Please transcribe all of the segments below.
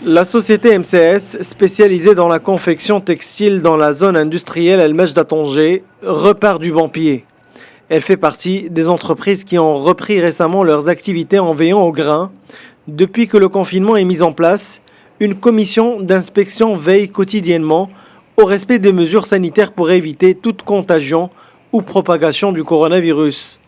La société MCS, spécialisée dans la confection textile dans la zone industrielle El Majd à Tanger, repart du bon pied. Elle fait partie des entreprises qui ont repris récemment leurs activités en veillant au grain. Depuis que le confinement est mis en place, une commission d'inspection veille quotidiennement au respect des mesures sanitaires pour éviter toute contagion ou propagation du coronavirus.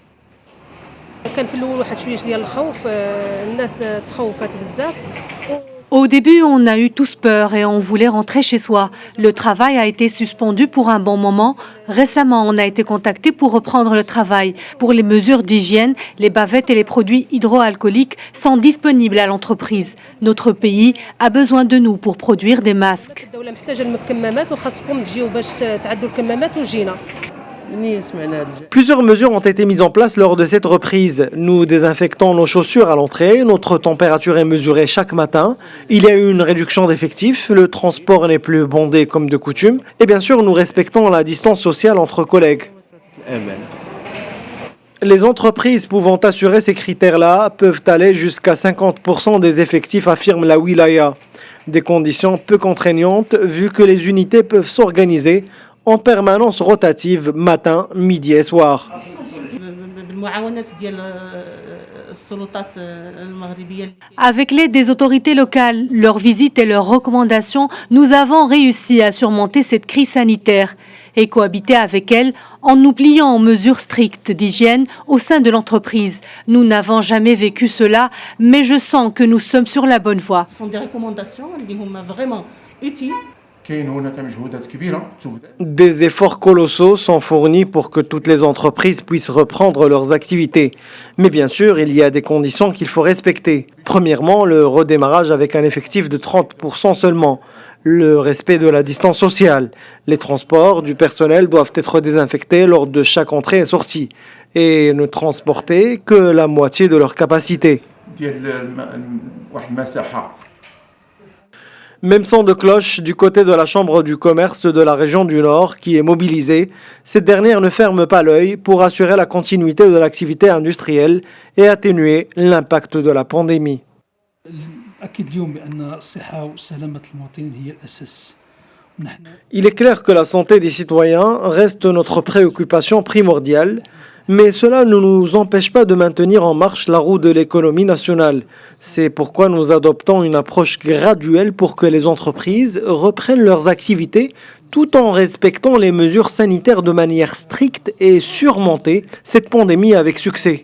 Au début, on a eu tous peur et on voulait rentrer chez soi. Le travail a été suspendu pour un bon moment. Récemment, on a été contacté pour reprendre le travail. Pour les mesures d'hygiène, les bavettes et les produits hydroalcooliques sont disponibles à l'entreprise. Notre pays a besoin de nous pour produire des masques. Plusieurs mesures ont été mises en place lors de cette reprise. Nous désinfectons nos chaussures à l'entrée, notre température est mesurée chaque matin, il y a eu une réduction d'effectifs, le transport n'est plus bondé comme de coutume, et bien sûr nous respectons la distance sociale entre collègues. Les entreprises pouvant assurer ces critères-là peuvent aller jusqu'à 50% des effectifs, affirme la Wilaya. Des conditions peu contraignantes vu que les unités peuvent s'organiser en permanence rotative matin, midi et soir. Avec l'aide des autorités locales, leurs visites et leurs recommandations, nous avons réussi à surmonter cette crise sanitaire et cohabiter avec elle en nous pliant aux mesures strictes d'hygiène au sein de l'entreprise. Nous n'avons jamais vécu cela, mais je sens que nous sommes sur la bonne voie. Ce sont des recommandations qui sont vraiment utiles. Des efforts colossaux sont fournis pour que toutes les entreprises puissent reprendre leurs activités. Mais bien sûr, il y a des conditions qu'il faut respecter. Premièrement, le redémarrage avec un effectif de 30% seulement. Le respect de la distance sociale. Les transports du personnel doivent être désinfectés lors de chaque entrée et sortie. Et ne transporter que la moitié de leur capacité. Même son de cloche du côté de la Chambre du commerce de la région du Nord qui est mobilisée. Cette dernière ne ferme pas l'œil pour assurer la continuité de l'activité industrielle et atténuer l'impact de la pandémie. Il est clair que la santé des citoyens reste notre préoccupation primordiale, mais cela ne nous empêche pas de maintenir en marche la roue de l'économie nationale. C'est pourquoi nous adoptons une approche graduelle pour que les entreprises reprennent leurs activités tout en respectant les mesures sanitaires de manière stricte et surmonter cette pandémie avec succès.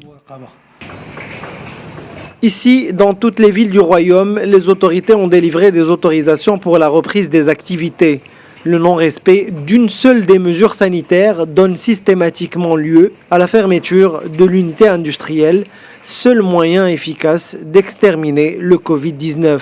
Ici, dans toutes les villes du royaume, les autorités ont délivré des autorisations pour la reprise des activités. Le non-respect d'une seule des mesures sanitaires donne systématiquement lieu à la fermeture de l'unité industrielle, seul moyen efficace d'exterminer le Covid-19.